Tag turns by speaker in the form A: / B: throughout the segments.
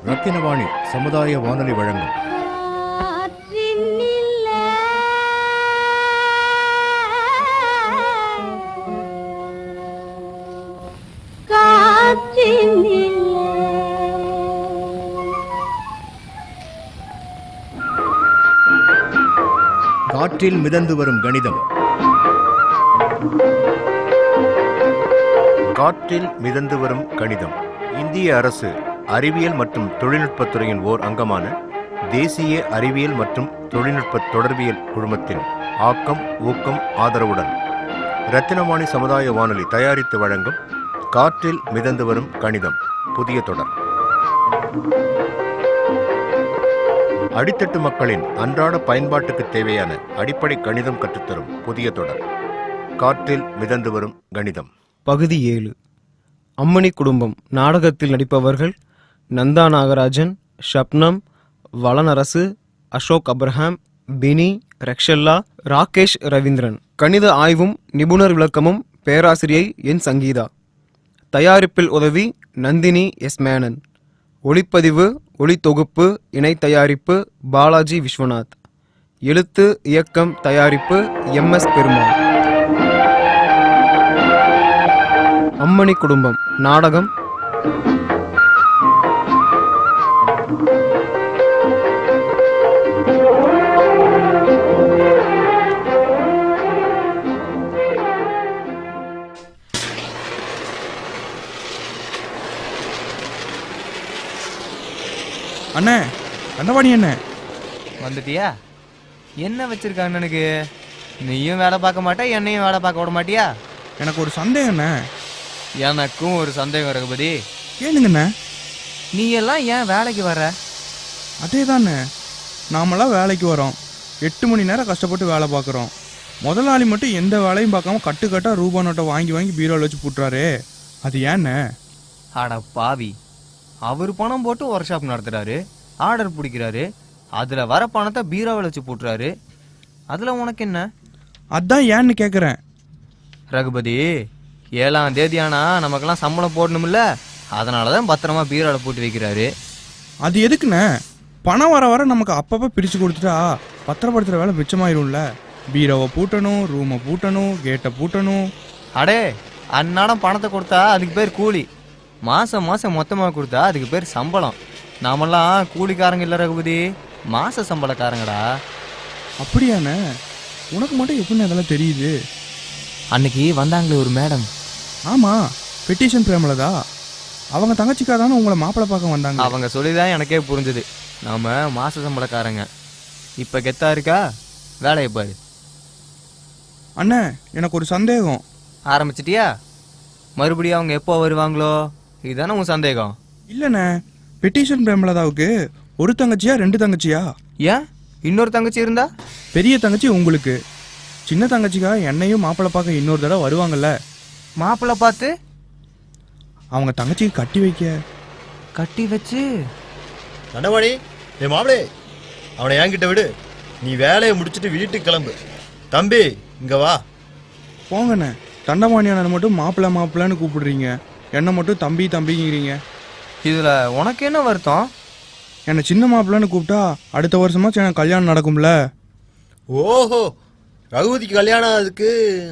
A: ரத்தினவாணி சமுதாய வானொலி வழங்கும் காற்றில் மிதந்து வரும் கணிதம். காற்றில் மிதந்து வரும் கணிதம் இந்திய அரசு அறிவியல் மற்றும் தொழில்நுட்பத்துறையின் ஓர் அங்கமான தேசிய அறிவியல் மற்றும் தொழில்நுட்ப தொடர்பியல் குழுமத்தின் ஆக்கம் ஊக்கம் ஆதரவுடன் ரத்தினவாணி சமுதாய வானொலி தயாரித்து வழங்கும் காற்றில் மிதந்து வரும் கணிதம் புதிய தொடர். அடித்தட்டு மக்களின் அன்றாட பயன்பாட்டுக்கு தேவையான அடிப்படை கணிதம் கற்றுத்தரும் புதிய தொடர் காற்றில் மிதந்து வரும் கணிதம்.
B: பகுதி 7. அம்மணி குடும்பம் நாடகத்தில் நடிப்பவர்கள் நந்தா நாகராஜன், ஷப்னம், வளனரசு, அசோக் அப்ரஹாம், பினி, ரக்ஷல்லா, ராகேஷ் ரவீந்திரன். கணித ஆய்வும் நிபுணர் விளக்கமும் பேராசிரியை என் சங்கீதா. தயாரிப்பில் உதவி நந்தினி எஸ் மேனன். ஒளிப்பதிவு ஒளி தொகுப்பு இணை தயாரிப்பு பாலாஜி விஸ்வநாத். எழுத்து இயக்கம் தயாரிப்பு MS பெருமாள். அம்மணி குடும்பம் நாடகம்.
C: அண்ணே, தண்டவாணி அண்ணே,
D: வந்துட்டியா? என்ன வச்சிருக்க அண்ணனுக்கு? நீயும் வேலை பார்க்க மாட்டே, என்னையும் வேலை பார்க்க விட மாட்டியா?
C: எனக்கு ஒரு சந்தேகண்ணே.
D: எனக்கும் ஒரு சந்தேகம் ரகுபதி.
C: கேளுங்கண்ணே.
D: நீ எல்லாம் ஏன் வேலைக்கு வர?
C: அதே தானே, நாமெல்லாம் வேலைக்கு வரோம், 8 மணி நேரம் கஷ்டப்பட்டு வேலை பார்க்குறோம். முதலாளி மட்டும் எந்த வேலையும் பார்க்காம கட்டுக்கட்டா ரூபா நோட்டை வாங்கி வாங்கி பீரோவில் வச்சு போட்டுறாரு. அது ஏண்ணே?
D: ஆடா பாவி, அவர் பணம் போட்டு ஒர்க் ஷாப் நடத்துறாரு, ஆர்டர் பிடிக்கிறாரு, அதுல வர பணத்தை பீரோவில் வச்சு போட்டுறாரு. அதுல உனக்கு என்ன?
C: அதான் ஏன்னு கேட்குறேன்.
D: ரகுபதி, 7ஆம் தேதி ஆனா நமக்கெல்லாம் சம்பளம் போடணும்ல, அதனாலதான் பத்திரமா பீரோவில் போட்டு வைக்கிறாரு.
C: அது எதுக்குண்ணே? பணம் வர வர நமக்கு அப்பப்போ பிரித்து கொடுத்துட்டா பத்திரப்படுத்துகிற வேலை மிச்சமாயிரும்ல. பீரோவை பூட்டணும், ரூமை பூட்டணும், கேட்டை பூட்டணும்.
D: அடே, அன்னாடம் பணத்தை கொடுத்தா அதுக்கு பேர் கூலி, மாசம் மாசம் மொத்தமாக கொடுத்தா அதுக்கு பேர் சம்பளம். நாமெல்லாம் கூலிக்காரங்க இல்லை ரகுபதி, மாச சம்பளக்காரங்கடா.
C: அப்படியாண்ணே? உனக்கு மட்டும் எப்படின்னு அதெல்லாம் தெரியுது?
D: அன்னைக்கு வந்தாங்களே ஒரு மேடம்.
C: ஆமாம், பெட்டிஷன் பிரேமலதா. அவங்க தங்கச்சிக்காக தானே உங்களை மாப்பிள்ளை பார்க்க வந்தாங்க.
D: அவங்க சொல்லிதான் எனக்கே புரிஞ்சுது, நாம மாச சம்பளக்காரங்க. இப்போ கெத்தா இருக்கா? வேலையை பாரு.
C: அண்ணே, எனக்கு ஒரு சந்தேகம்.
D: ஆரம்பிச்சிட்டியா? மறுபடியும் அவங்க எப்போ வருவாங்களோ இதுதானே உன் சந்தேகம்?
C: இல்லைண்ணே, பெட்டிஷன் பிரேமலதாவுக்கு ஒரு தங்கச்சியா 2 தங்கச்சியா?
D: ஏன் இன்னொரு தங்கச்சி இருந்தா?
C: பெரிய தங்கச்சி உங்களுக்கு, சின்ன தங்கச்சிக்காக என்னையும் மாப்பிள்ளை பார்க்க இன்னொரு தடவை வருவாங்கல்ல.
D: மாப்பிள்ளை பார்த்து
C: அவங்க தங்கச்சிக்கு கட்டி வைக்க.
D: கட்டி வச்சு?
E: தண்டவாணி, என் மாப்பிளே, அவனை என்கிட்ட விடு. நீ வேலையை முடிச்சுட்டு வீட்டுக்கு கிளம்பு. தம்பி, இங்க வா.
C: போங்கண்ணே, தண்டவாணியான மட்டும் மாப்பிள்ளை மாப்பிள்ளைன்னு கூப்பிடுறீங்க, என்னை மட்டும் தம்பி தம்பிங்கிறீங்க.
D: இதுல உனக்கு என்ன வருத்தம்?
C: என்னை சின்ன மாப்பிள்ளைன்னு கூப்பிட்டா அடுத்த வருஷமாச்சும் எனக்கு கல்யாணம் நடக்கும்ல.
E: ஓஹோ, ரகுபதிக்கு கல்யாணம் ஆகுதுக்கு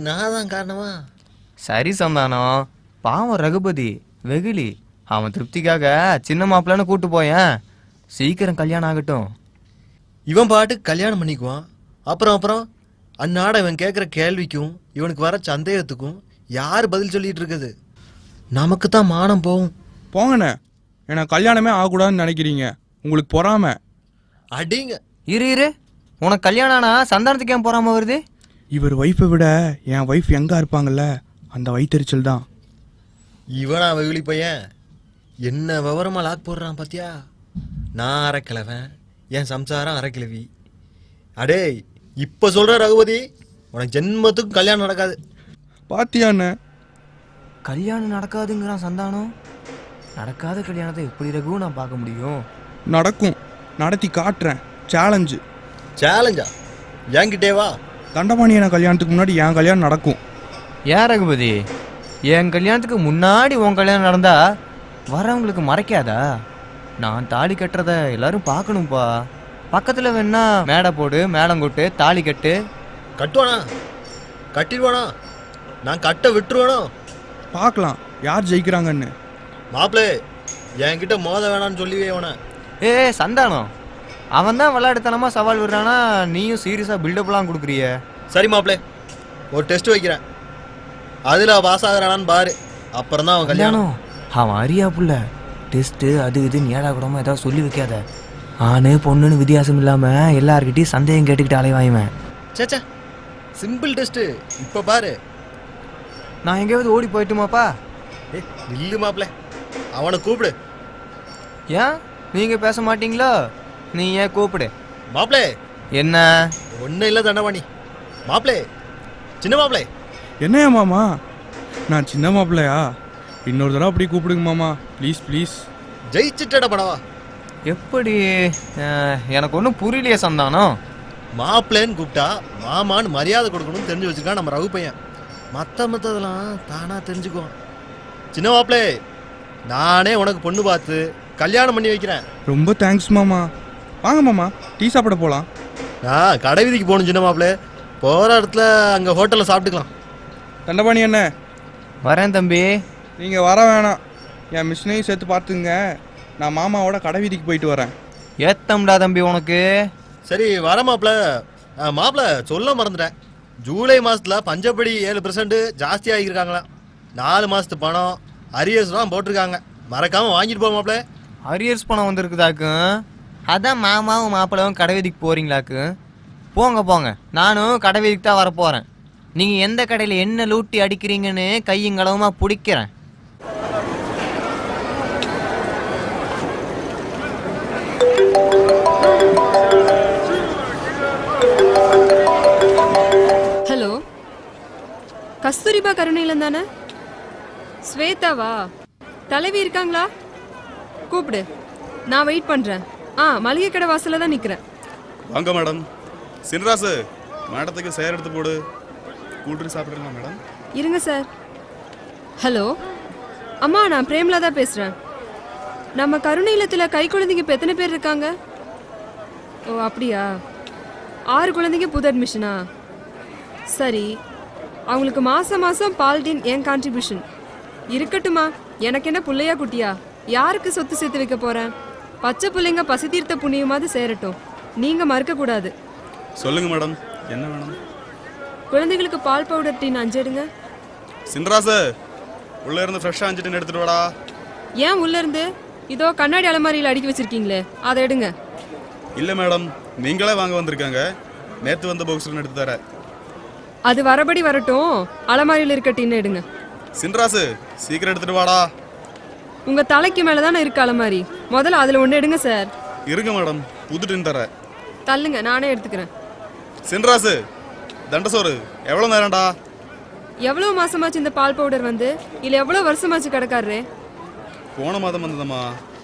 E: நான் தான் காரணமா?
D: சரி சந்தானம், பாவம் ரகுபதி வெகுளி, அவன் திருப்திக்காக சின்ன மாப்பிள்ளைன்னு கூப்பிட்டு போயேன். சீக்கிரம் கல்யாணம் ஆகட்டும்.
E: இவன் பாட்டுக்கு கல்யாணம் பண்ணிக்குவான். அப்புறம் அந்நாட இவன் கேட்குற கேள்விக்கும் இவனுக்கு வர சந்தேகத்துக்கும் யார் பதில் சொல்லிட்டு இருக்குது? நமக்கு தான் மானம் போகும்.
C: போங்கண்ணே, எனக்கு கல்யாணமே ஆகக்கூடாதுன்னு நினைக்கிறீங்க, உங்களுக்கு பொறாம.
E: அடிங்க.
D: இரு, உனக்கு கல்யாணம் ஆனா சந்தானத்துக்கு ஏன் பொறாம வருது?
C: இவர் ஒய்ஃபை விட என் ஒய்ஃப் எங்கே இருப்பாங்கல்ல, அந்த வயிற்றுச்சல் தான்.
E: இவனா வெகுளி பையன், என்ன விவரமா லாக் போடுறான் பாத்தியா? நான் அரைக்கிழவன், என் சம்சாரம் அரைக்கிழவி. அடே, இப்ப சொல்ற ரகுபதி, உனக்கு ஜென்மத்துக்கும் கல்யாணம் நடக்காது.
C: பாத்தியாண்ணே?
D: கல்யாணம் நடக்காதுங்கிறான் சந்தானம். நடக்காத கல்யாணத்தை எப்படி ரகு நான் பார்க்க முடியும்?
C: நடக்கும், நடத்தி காட்டுறேன். சேலஞ்சு.
E: சேலஞ்சா? என்கிட்டே வா.
C: தண்டபாணியான கல்யாணத்துக்கு முன்னாடி என் கல்யாணம் நடக்கும்.
D: ஏன் ரகுபதி, என் கல்யாணத்துக்கு முன்னாடி உன் கல்யாணம் நடந்தா வரவங்களுக்கு மறைக்காதா? நான் தாலி கட்டுறத எல்லாரும் பார்க்கணும்ப்பா. பக்கத்தில் வேணா மேடை போடு, மேளம் கொட்டு, தாலி கட்டு.
E: கட்டுவானா? கட்டிடுவானா? நான் கட்ட விட்டுருவானோ?
C: பார்க்கலாம் யார் ஜெயிக்கிறாங்கன்னு.
E: மாப்பிளே, என்கிட்ட மோத வேணான்னு சொல்லிவே அவனை.
D: ஏ சந்தானம், அவன் தான் விளையாடுத்தனமாக சவால் விடுறானா, நீயும் சீரியஸாக பில்டப்லாம் கொடுக்குறிய.
E: சரி மாப்பிளே, ஒரு டெஸ்ட் வைக்கிறேன். அதில் பாஸ் ஆகிறானான்னு பாரு, அப்புறம் தான் அவன் கல்யாணம்.
D: அவன் அறியா புள்ள. டெஸ்ட்டு அது இதுன்னு ஏடா கூடமா ஏதாவது சொல்லி வைக்காத. ஆணு பொண்ணுன்னு வித்தியாசம் இல்லாமல் எல்லார்கிட்டையும் சந்தேகம் கேட்டுக்கிட்டு அலைவாயுவேன்.
E: சேச்சா, சிம்பிள் டெஸ்ட்டு. இப்போ பாரு.
D: நான் எங்கேயாவது ஓடி போயிட்டுமாப்பா?
E: ஏ நில்லு மாப்பிளே, அவனை கூப்பிடு.
D: ஏன் நீங்கள் பேச மாட்டீங்களோ? நீ ஏன் கூப்பிடு.
E: மாப்பிளே,
D: என்ன?
E: ஒன்றும் இல்லை தண்டபாணி. மாப்பிளே, சின்ன மாப்பிளே.
C: என்னையா மாமா, நான் சின்ன மாப்பிள்ளையா? இன்னொரு தடவை அப்படி கூப்பிடுங்க மாமா, ப்ளீஸ் ப்ளீஸ்.
E: ஜெயிச்சுட்டடா படவா.
D: எப்படி? எனக்கு ஒன்றும் புரியலையே சந்தானம்.
E: மாப்பிள்ளைன்னு கூப்பிட்டா மாமான்னு மரியாதை கொடுக்கணும்னு தெரிஞ்சு வச்சுருக்கான் நம்ம ரகு பையன். மற்றதெல்லாம் தானாக தெரிஞ்சுக்குவான். சின்ன மாப்பிளே, நானே உனக்கு பொண்ணு பார்த்து கல்யாணம் பண்ணி வைக்கிறேன்.
C: ரொம்ப தேங்க்ஸ் மாமா. வாங்க மாமா, டீ சாப்பிட போகலாம்.
E: நான் கடை வீதிக்கு போகணும் சின்ன மாப்பிளே. போகிற இடத்துல அங்கே ஹோட்டலில் சாப்பிட்டுக்கலாம்.
C: தண்டபாணி என்ன,
D: வரேன் தம்பி.
C: நீங்கள் வர வேணாம், என் மிஷினையும் சேர்த்து பார்த்துங்க. நான் மாமாவோட கடை வீதிக்கு போயிட்டு வரேன்.
D: ஏத்தம்டா தம்பி உனக்கு.
E: சரி வர மாப்பிள. மாப்பிள சொல்ல மறந்துட்டேன். ஜூலை மாதத்தில் பஞ்சப்படி 7% ஜாஸ்தி ஆகியிருக்காங்களாம். 4 மாதத்து பணம் அரியர்ஸ்லாம் போட்டிருக்காங்க. மறக்காமல் வாங்கிட்டு போ மாப்பிள.
D: அரியர்ஸ் பணம் வந்திருக்குதாக்கு? அதான் மாமாவும் மாப்பிள்ளையும் கடை வீதிக்கு போகிறீங்களாக்கு? போங்க போங்க, நானும் கடை வீதிக்கு தான் வரப்போகிறேன். நீங்கள் எந்த கடையில் என்ன லூட்டி அடிக்கிறீங்கன்னு கையங்களவுமா பிடிக்கிறேன்.
F: ஹலோ, கஸ்தூரிபா கருணையில தானே? ஸ்வேதாவா? தலைவி இருக்காங்களா? கூப்பிடு, நான் வெயிட் பண்ணுறேன். மளிகை கடை வாசலில் தான் நிற்கிறேன்.
G: வாங்க மேடம். சின்ராசு, மேடத்துக்கு சேர் எடுத்து போடு. கூல்ட்ரிங்க் சாப்பிட்றீங்களா மேடம்?
F: இருங்க சார். ஹலோ அம்மா, நான் பிரேம்லா தான் பேசுகிறேன். நம்ம கருணை இல்லத்தில் கை குழந்தைங்க இப்போ எத்தனை பேர் இருக்காங்க? ஓ அப்படியா, 6 குழந்தைங்க புது அட்மிஷனா? சரி, அவங்களுக்கு மாதம் மாதம் பால்டின் என் கான்ட்ரிபியூஷன் இருக்கட்டுமா? எனக்கு என்ன பிள்ளையா குட்டியா? யாருக்கு சொத்து சேர்த்து வைக்க போகிறேன்? பச்சை பிள்ளைங்க பசி தீர்த்த புண்ணியமாவது சேரட்டும், நீங்கள் மறுக்கக்கூடாது.
G: சொல்லுங்க மேடம், என்ன வேணும்?
F: குழந்தைகளுக்கு பால் பவுடர் டீன் 5 எடுங்க.
G: சின்ராசு, உள்ள இருந்து ஃப்ரெஷ்ஷாக 5 டின் எடுத்துட்டு வாடா.
F: ஏன் உள்ள இருந்து? இதோ கண்ணாடி அலமாரியில் அடுக்கி வச்சிருக்கீங்களே, அதை எடுங்க.
G: இல்லை மேடம், நீங்களே வாங்க வந்திருக்காங்க. நேற்று வந்த பாக்ஸில் எடுத்து தர.
F: அது வரபடி வரட்டும், அலமாரியில் இருக்க டீன் எடுங்க.
G: சின்ராசு, சீக்கிரம் எடுத்துட்டு வாடா.
F: உங்க தலைக்கு மேலே தானே இருக்கு அலமாரி, முதல்ல அதில் ஒன்று எடுங்க சார்.
G: இருங்க மேடம், புது டின் தர.
F: தள்ளுங்க, நானே எடுத்துக்கிறேன்.
G: சின்ராசு, தண்டசோறு எவ்வளோ நேரம்டா?
F: எவ்வளோ மாசமாச்சு இந்த பால் பவுடர் வந்து? இல்லை எவ்வளோ வருஷமாச்சு கடைக்காரரே?
G: போன மாதம் வந்ததம்மா.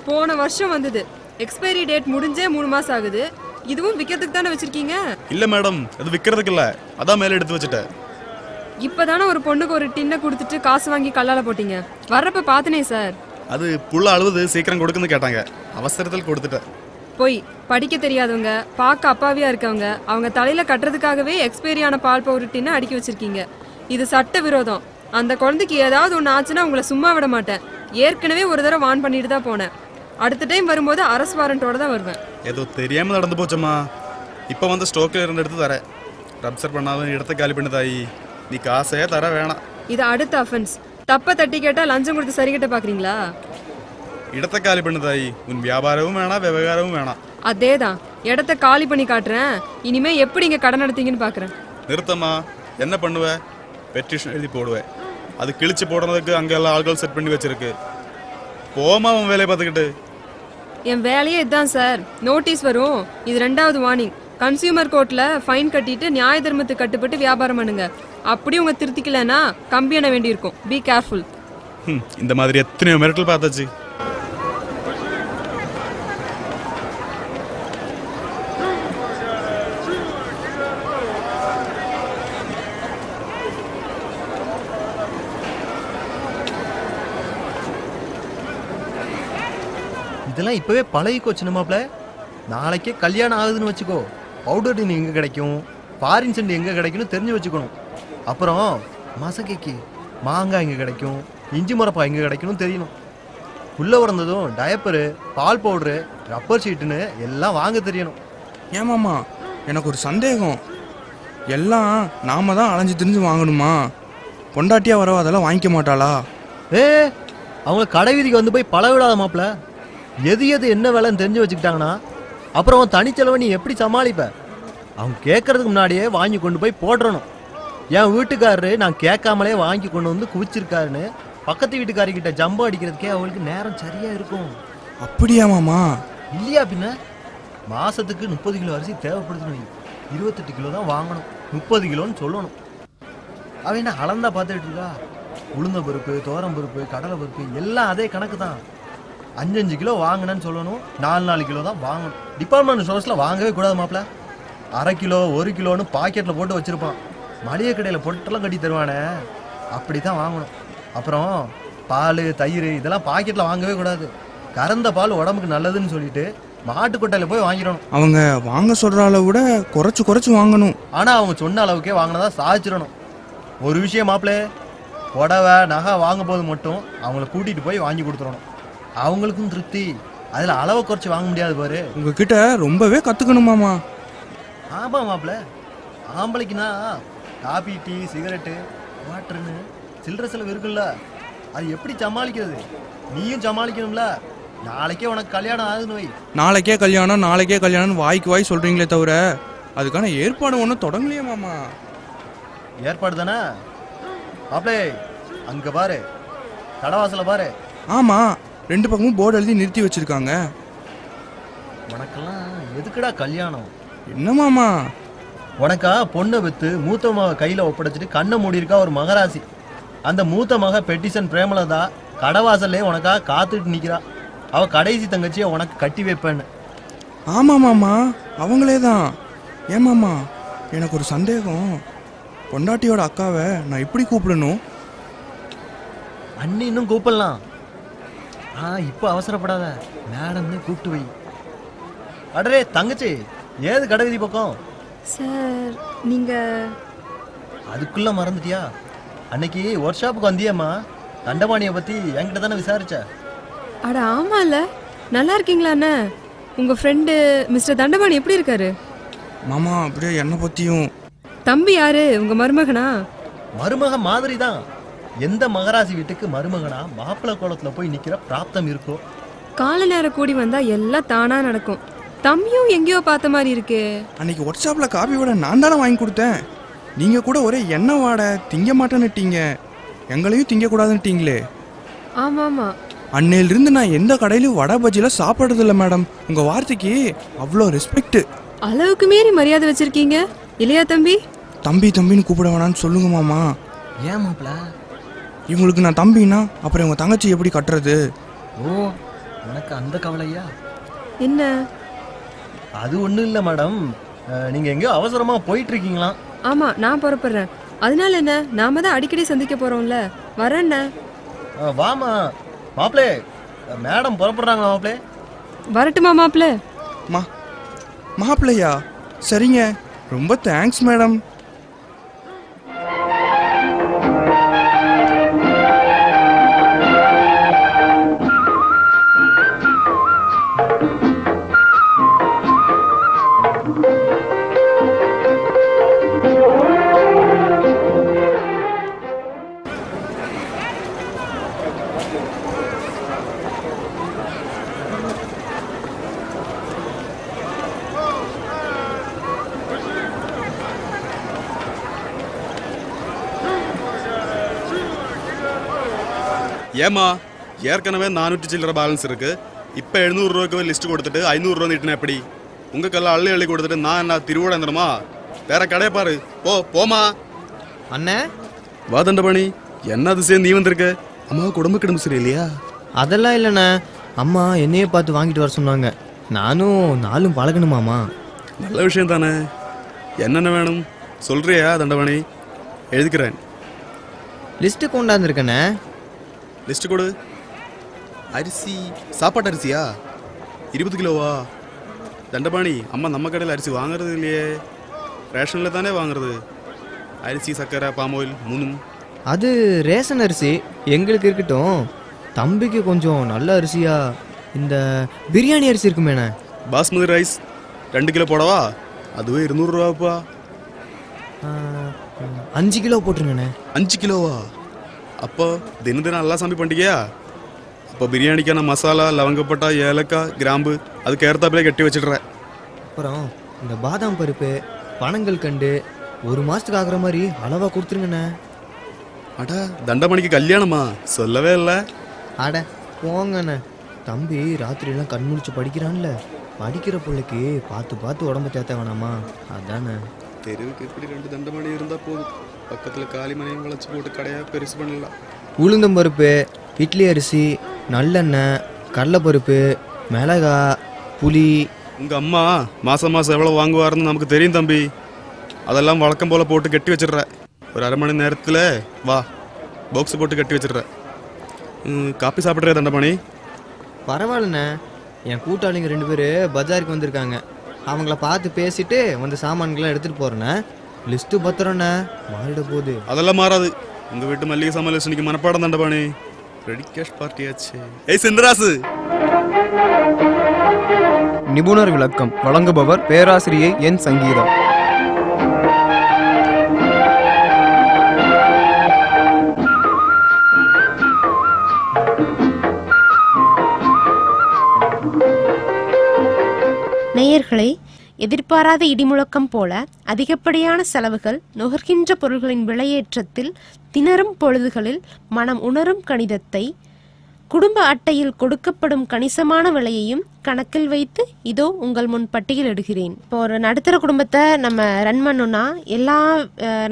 F: போன வருஷம் வந்தது. எக்ஸ்பைரி டேட் முடிஞ்சே 3 மாசம் ஆகுது. இதுவும் விற்கிறதுக்கு தானே வச்சிருக்கீங்க?
G: இல்லை மேடம், அது விற்கிறதுக்கு இல்லை, அதான் மேலே எடுத்து வச்சுட்டேன்.
F: இப்போதானே ஒரு பொண்ணுக்கு ஒரு டின்னை கொடுத்துட்டு காசு வாங்கி கல்லால போட்டீங்க. வர்றப்ப பார்த்தனே சார்.
G: அது புள்ள அழுவது சீக்கிரம் கொடுக்குன்னு கேட்டாங்க, அவசரத்தில் கொடுத்துட்டேன்.
F: போய் படிக்க தெரியாதவங்க, பார்க்க அப்பாவியா இருக்கவங்க, அவங்க தலையில கட்டுறதுக்காகவே எக்ஸ்பைரியான பால் பவுடர் டின்னை அடுக்கி வச்சிருக்கீங்க. இது சட்ட விரோதம். அந்த குழந்தைக்கு ஏதாவது ஒன்று ஆச்சுன்னா உங்களை சும்மா விட மாட்டேன். ஏற்கனவே ஒரு தடவை வான் பண்ணிட்டு தான் போனேன். அடுத்த டைம் வரும்போது அரசு வாரண்டோட தான் வருவேன்.
G: ஏதோ தெரியாமல் நடந்து போச்சம்மா. இப்போ வந்து ஸ்டோக்கில் இருந்து எடுத்து தரேன். ரப்சர் பண்ணாத இடத்த காலி பண்ணு தாயி. நீ காசையே தர வேணாம்.
F: இது அடுத்த அஃபென்ஸ். தப்ப தட்டி கேட்டால் லஞ்சம் கொடுத்து சரி கட்ட பார்க்குறீங்களா?
G: இடத்த காலி பண்ணு தாயி. உன் வியாபாரமும் வேணாம், விவகாரமும் வேணாம்.
F: அதே தான், இடத்த காலி பண்ணி காட்டுறேன். இனிமே எப்படி இங்கே கடன் நடத்தீங்கன்னு பார்க்குறேன்.
G: நிறுத்தம்மா, என்ன பண்ணுவேன்? பெட்டிஷன் எழுதி போடுவேன். அது கிழிச்சு போடுறதுக்கு அங்கெல்லாம் ஆள்கள் செட் பண்ணி வச்சிருக்கு. போமா அவன் வேலையை பார்த்துக்கிட்டு.
F: என் வேலையே இதுதான் சார். நோட்டீஸ் வரும், இது 2வது வார்னிங். கன்சியூமர் கோர்ட்டில் ஃபைன் கட்டிட்டு நியாய தர்மத்துக்கு கட்டுப்பட்டு வியாபாரம் பண்ணுங்க. அப்படி உங்க திருத்திக்கலன்னா கம்பி எண்ண வேண்டியிருக்கும். Be careful.
G: இந்த மாதிரி எத்தனையோ மிரட்டல் பார்த்தாச்சு.
E: இதெல்லாம் இப்பவே பழகிக்கோச்சு மாப்ள. நாளைக்கே கல்யாணம் ஆகுதுன்னு வச்சுக்கோ, பவுடர் டின் எங்கே கிடைக்கும், ஃபாரின் சென்ட் எங்கே கிடைக்கும்னு தெரிஞ்சு வச்சுக்கணும். அப்புறம் மசக்கைக்கு மாங்காய் எங்கே கிடைக்கும், இஞ்சி மரப்பா எங்கே கிடைக்கும்னு தெரியணும். உள்ளே பிறந்ததும் டயப்பரு, பால் பவுடரு, ரப்பர் ஷீட்டுன்னு எல்லாம் வாங்க தெரியணும்.
C: ஏமாம்மா, எனக்கு ஒரு சந்தேகம். எல்லாம் நாம தான் அலைஞ்சு திரிஞ்சு வாங்கணுமா? பொண்டாட்டியா வரவா அதெல்லாம் வாங்கிக்க மாட்டாளா?
E: அவங்க கடை வீதிக்கு வந்து போய் பழ விடாத மாப்பிள்ள. எது எது என்ன வேலைன்னு தெரிஞ்சு வச்சுக்கிட்டாங்கன்னா அப்புறம் அவன் தனிச்செலவை நீ எப்படி சமாளிப்ப? அவங்க கேட்கறதுக்கு முன்னாடியே வாங்கி கொண்டு போய் போடுறணும். என் வீட்டுக்காரரு நான் கேட்காமலே வாங்கி கொண்டு வந்து குவிச்சிருக்காருன்னு பக்கத்து வீட்டுக்காரிக்கிட்ட ஜம்பம் அடிக்கிறதுக்கே அவளுக்கு நேரம் சரியா இருக்கும்.
C: அப்படியா மாமா?
E: இல்லையா பின்ன? மாசத்துக்கு 30 கிலோ அரிசி தேவைப்படுதுன்னு 28 கிலோ தான் வாங்கணும், 30 கிலோன்னு சொல்லணும். அவன் என்ன அளந்தா பார்த்துட்டு இருக்கா? உளுந்த பருப்பு, தோரம் பருப்பு, கடலை பருப்பு எல்லாம் அதே கணக்கு தான். 5 கிலோ வாங்கினேன்னு சொல்லணும், 4 கிலோ தான் வாங்கணும். டிபார்ட்மெண்ட் ஸ்டோர்ஸில் வாங்கவே கூடாது மாப்பிள்ள. அரை கிலோ 1 கிலோன்னு பாக்கெட்டில் போட்டு வச்சுருப்பான். மளிகை கடையில் பொட்டெல்லாம் கட்டி தருவானே, அப்படி தான் வாங்கணும். அப்புறம் பால், தயிர் இதெல்லாம் பாக்கெட்டில் வாங்கவே கூடாது. கறந்த பால் உடம்புக்கு நல்லதுன்னு சொல்லிட்டு மாட்டுக்கொட்டையில் போய் வாங்கிடணும்.
C: அவங்க வாங்க சொல்கிற அளவை விட குறைச்சு வாங்கணும்.
E: ஆனால் அவங்க சொன்ன அளவுக்கே வாங்கினதா சாதிச்சிடணும். ஒரு விஷயம் மாப்பிள்ளை, புடவை நகை வாங்கும் போது மட்டும் அவங்கள கூட்டிகிட்டு போய் வாங்கி கொடுத்துடணும். அவங்களுக்கும் திருப்தி. அதில் அளவை குறைச்சி வாங்க முடியாது பாரு.
C: உங்ககிட்ட ரொம்பவே கற்றுக்கணுமாமா.
E: ஆமாம் மாப்பிள்ள, ஆம்பளைக்குன்னா காபி, டீ, சிகரெட்டு, வாட்டர்னு சில்லற செலவு இருக்குல்ல, அது எப்படி சமாளிக்கிறது? நீயும் சமாளிக்கணும்ல. நாளைக்கே உனக்கு கல்யாணம் ஆகுதுன்னு வை.
C: நாளைக்கே கல்யாணம் வாய்க்கு வாய் சொல்கிறீங்களே தவிர அதுக்கான ஏற்பாடு ஒன்றும் தொடங்கலையே மாமா.
E: ஏற்பாடு தானே மாப்பிள்ளை? அங்கே பாரு, கடவாசல பாரு.
C: ஆமாம், 2 பக்கமும் போர்டு எழுதி நிறுத்தி வச்சிருக்காங்க.
E: உனக்கெல்லாம் எதுக்குடா கல்யாணம்?
C: என்ன மாமா?
E: உனக்கா பொண்ணை விற்று மூத்த மக கையில் ஒப்படைச்சிட்டு கண்ணை மூடி இருக்கா ஒரு மகராசி. அந்த மூத்த மக பெட்டிஷன் பிரேமலதா கடவாசல்லே உனக்கா காத்துட்டு நிற்கிறா. அவள் கடைசி தங்கச்சியை உனக்கு கட்டி வைப்பேன்னு.
C: ஆமாம் மாமா, அவங்களே தான். ஏமாம்மா, எனக்கு ஒரு சந்தேகம். பொண்டாட்டியோட அக்காவை நான் எப்படி கூப்பிடணும்?
E: அண்ணி இன்னும் கூப்பிடலாம். இப்போ அவசரப்படாத, மேடம்னு கூப்பிட்டு வை. அடரே தங்கச்சி, ஏது கடை வீதி பக்கம்?
F: சார் நீங்கள்
E: அதுக்குள்ள மறந்துட்டியா? அன்னைக்கு ஒர்க் ஷாப்புக்கு வந்தியம்மா, தண்டபாணியை பற்றி என்கிட்ட தானே விசாரிச்ச?
F: அட ஆமாம்ல, நல்லா இருக்கீங்களா அண்ணா? உங்கள் ஃப்ரெண்டு மிஸ்டர் தண்டபாணி எப்படி இருக்காரு?
C: மாமா, அப்படியே என்னை பற்றியும்.
F: தம்பி யாரு, உங்கள் மருமகனா?
E: மருமக மாதிரி தான். எந்த மகராசி வீட்டுக்கு மருமகனா மாப்பிள்ளை கோலத்தில் போய் நிற்கிற பிராப்தம் இருக்கோ.
F: கால நேரம் கூடி வந்தால் எல்லாம் தானாக நடக்கும். தம்பியும் எங்கேயோ பார்த்த மாதிரி இருக்கே.
C: அன்னைக்கு ஒர்க் ஷாப்பில் காபி வடை நான் தானே வாங்கி கொடுத்தேன். நீங்கள் கூட ஒரே எண்ணெய் வாடை திங்க மாட்டேன்னுட்டீங்க, எங்களையும் திங்கக்கூடாதுன்னுட்டீங்களே.
F: ஆமாம் ஆமாம்,
C: அன்னையிலிருந்து நான் எந்த கடையிலையும் வடை பஜ்ஜியில் சாப்பிட்றதில்ல மேடம். உங்கள் வார்த்தைக்கு அவ்வளோ ரெஸ்பெக்ட்.
F: அளவுக்கு மீறி மரியாதை வச்சிருக்கீங்க இல்லையா தம்பி?
C: தம்பின்னு கூப்பிட வேணான்னு சொல்லுங்க மாமா.
E: ஏன் மாப்பிள்ள?
C: இவங்களுக்கு நான் தம்பின்னா அப்புறம் இவங்க தங்கச்சி எப்படி கட்டுறது?
E: ஓ, எனக்கு அந்த கவலையா?
F: என்ன?
E: அது ஒன்றும் இல்லை மேடம், நீங்கள் எங்கேயோ அவசரமாக போயிட்டு இருக்கீங்களா?
F: ஆமாம், நான் புறப்படுறேன். அதனால என்ன, நாம தான் அடிக்கடி சந்திக்க போகிறோம்ல, வரேன்ன.
E: வாமா மாப்பிளே, மேடம் புறப்படுறாங்களா மாப்பிளே?
F: வரட்டுமா மாப்பிள்ள?
C: மாப்பிள்ளையா? சரிங்க, ரொம்ப தேங்க்ஸ் மேடம்.
G: ஏமா, ஏற்கனவே 400 சில்லற பேலன்ஸ் இருக்கு. இப்போ 700 ரூபாய்க்கு லிஸ்ட் கொடுத்துட்டு 500 ரூபா நீட்டினா எப்படி? உங்க கல்ல அள்ளி கொடுத்துட்டு நான் என்ன திருவிழாந்தரமா? வேற கடையை பாரு. போமா
D: அண்ணே.
G: வா தண்டபாணி, என்ன அதிசயம் நீ வந்திருக்க? அம்மாவுக்கு உடம்பு கிடம்பு சரியில்லையா?
D: அதெல்லாம் இல்லைண்ணே, அம்மா என்னையே பார்த்து வாங்கிட்டு வர சொன்னாங்க. நானும் நாளும் பழகணுமாமா.
G: நல்ல விஷயம் தானே. என்னென்ன வேணும் சொல்றியா தண்டபாணி? எழுதிக்கிறேன்.
D: லிஸ்ட்டு கொண்டாந்துருக்கண்ணே.
G: லிஸ்ட் கொடு. அரிசி, சாப்பாட்டு அரிசியா? 20 கிலோவா? தண்டபாணி, அம்மா நம்ம கடையில் அரிசி வாங்குறது இல்லையே, ரேஷனில் தானே வாங்குறது. அரிசி, சர்க்கரை, பாமாயில் 3.
D: அது ரேஷன் அரிசி எங்களுக்கு இருக்கட்டும். தம்பிக்கு கொஞ்சம் நல்ல அரிசியா இந்த பிரியாணி அரிசி இருக்குமேண்ணே.
G: பாஸ்மதி ரைஸ் 2 கிலோ போடவா? அதுவே 200 ரூபாப்பா.
D: 5 கிலோ போட்டுருங்கண்ணே.
G: 5 கிலோவா? அப்போ தினம் நல்லா சாமி பண்டிகையா? அப்போ பிரியாணிக்கான மசாலா, லவங்கப்பட்டா, ஏலக்காய், கிராம்பு அதுக்கு ஏற்றாப்பிலே கட்டி வச்சிடுறேன்.
D: அப்புறம் இந்த பாதாம் பருப்பு, பனங்கள் கண்டு 1 மாதத்துக்கு ஆகுற மாதிரி அளவாக கொடுத்துருங்கண்ணே.
G: அடா, தண்டமணிக்கு கல்யாணமா? சொல்லவே இல்லை.
D: அட போங்கண்ணே, தம்பி ராத்திரியெல்லாம் கண் முழிச்சு படிக்கிறான்ல, படிக்கிற பிள்ளைக்கு பார்த்து பார்த்து உடம்பு தேத்த வேணாமா, அதானே.
G: தெருவுக்கு இப்படி 2 தண்டமணி இருந்தால் போதும். பக்கத்தில் காலி மனையும் வளைச்சி போட்டு கடையாக பெருசு பண்ணலாம்.
D: உளுந்தம்பருப்பு, இட்லி அரிசி, நல்லெண்ணெய், கடலைப்பருப்பு, மிளகா, புளி.
G: உங்கள் அம்மா மாதம் மாதம் எவ்வளோ வாங்குவாருன்னு நமக்கு தெரியும் தம்பி. அதெல்லாம் வழக்கம் போல் போட்டு கட்டி வச்சிடுற. ஒரு அரை மணி நேரத்தில் வா, பாக்ஸ் போட்டு கட்டி வச்சிடுற. காப்பி சாப்பிட்றே தண்டபாணி?
D: பரவாயில்லண்ணே, என் கூட்டாளிங்க 2 பேர் பஜாருக்கு வந்திருக்காங்க. அவங்கள பார்த்து பேசிட்டு வந்து சாமான்கள்லாம் எடுத்துகிட்டு போகிறேண்ணே. லிஸ்ட்டு பத்திரண்ணே, மாறிட போகுது.
G: அதெல்லாம் மாறாது. உங்கள் வீட்டு மல்லிகை சாமான் லிஸ்ட் இன்னைக்கு மனப்பாடம் தண்டபாணி. ரெடி கேஷ் பார்ட்டி ஆச்சு. ஏய் செந்தராசு.
B: நிபுணர் விளக்கம் வழங்குபவர் பேராசிரியை என் சங்கீதா.
H: நேயர்களை, எதிர்பாராத இடிமுழக்கம் போல அதிகப்படியான செலவுகள், நுகர்கின்ற பொருள்களின் விலையேற்றத்தில் திணறும் பொழுதுகளில் மனம் உணரும் கணிதத்தை, குடும்ப அட்டையில் கொடுக்கப்படும் கணிசமான விலையையும் கணக்கில் வைத்து இதோ உங்கள் முன் பட்டியலிடுகிறேன். இப்போ ஒரு நடுத்தர குடும்பத்தை நம்ம ரன் பண்ணோம்னா எல்லா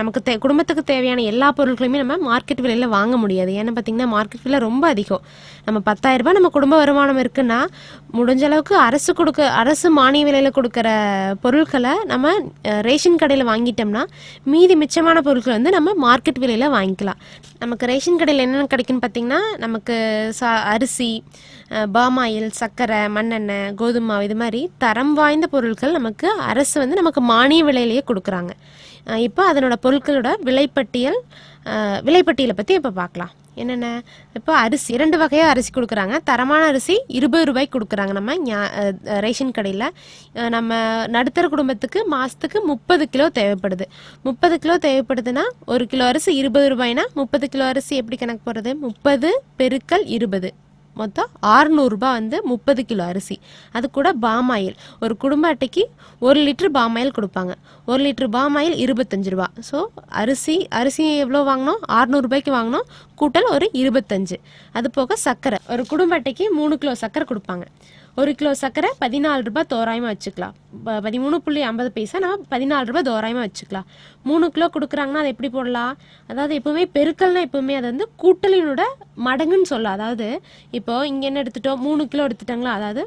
H: நமக்கு குடும்பத்துக்கு தேவையான எல்லா பொருட்களையுமே நம்ம மார்க்கெட் விலையில் வாங்க முடியாது. ஏன்னா பார்த்தீங்கன்னா மார்க்கெட் விலை ரொம்ப அதிகம். நம்ம 10,000 ரூபாய் நம்ம குடும்ப வருமானம் இருக்குன்னா முடிஞ்ச அளவுக்கு அரசு மானிய விலையில் கொடுக்குற பொருட்களை நம்ம ரேஷன் கடையில் வாங்கிட்டோம்னா மீதி மிச்சமான பொருட்கள் வந்து நம்ம மார்க்கெட் விலையில் வாங்கிக்கலாம். நமக்கு ரேஷன் கடையில் என்னென்ன கிடைக்குன்னு பார்த்தீங்கன்னா நமக்கு அரிசி, பாமாயில், சர்க்கரை, மண்ணெண்ணெய், கோதுமை மாவு, இது மாதிரி தரம் வாய்ந்த பொருட்கள் நமக்கு அரசு வந்து நமக்கு மானிய விலையிலேயே கொடுக்குறாங்க. இப்போ அதனோட பொருட்களோட விலைப்பட்டியலை பற்றி இப்போ பார்க்கலாம். என்னென்ன, இப்போ அரிசி 2 வகையாக அரிசி கொடுக்குறாங்க. தரமான அரிசி 20 ரூபாய்க்கு கொடுக்குறாங்க நம்ம ரேஷன் கடையில். நம்ம நடுத்தர குடும்பத்துக்கு மாதத்துக்கு 30 கிலோ தேவைப்படுது. 30 கிலோ தேவைப்படுதுன்னா 1 கிலோ அரிசி 20 ரூபாய்னா 30 கிலோ அரிசி எப்படி கணக்கு போடுறது? 30 பெருக்கல் 20, மொத்தம் 600 ரூபாய் வந்து 30 கிலோ அரிசி. அது கூட பாமாயில், ஒரு குடும்ப அட்டைக்கு 1 லிட்டர் பாமாயில் கொடுப்பாங்க. 1 லிட்டர் பாமாயில் 25 ரூபா. ஸோ அரிசி எவ்வளோ வாங்கினோம்? 600 ரூபாய்க்கு வாங்கினோம், கூட்டல் ஒரு 25. அது போக சர்க்கரை, ஒரு குடும்ப அட்டைக்கு 3 கிலோ சர்க்கரை கொடுப்பாங்க. 1 கிலோ சர்க்கரை 14 ரூபாய் தோராயமாக வச்சுக்கலாம். 13.50 பைசா நம்ம 14 ரூபாய் தோராயமாக வச்சுக்கலாம். 3 கிலோ கொடுக்குறாங்கன்னா அது எப்படி போடலாம்? அதாவது எப்பவுமே பெருக்கல்னா எப்பவுமே அது வந்து கூட்டலினோட மடங்குன்னு சொல்லலாம். அதாவது இப்போ இங்கே என்ன எடுத்துட்டோம்? 3 கிலோ எடுத்துட்டாங்களா? அதாவது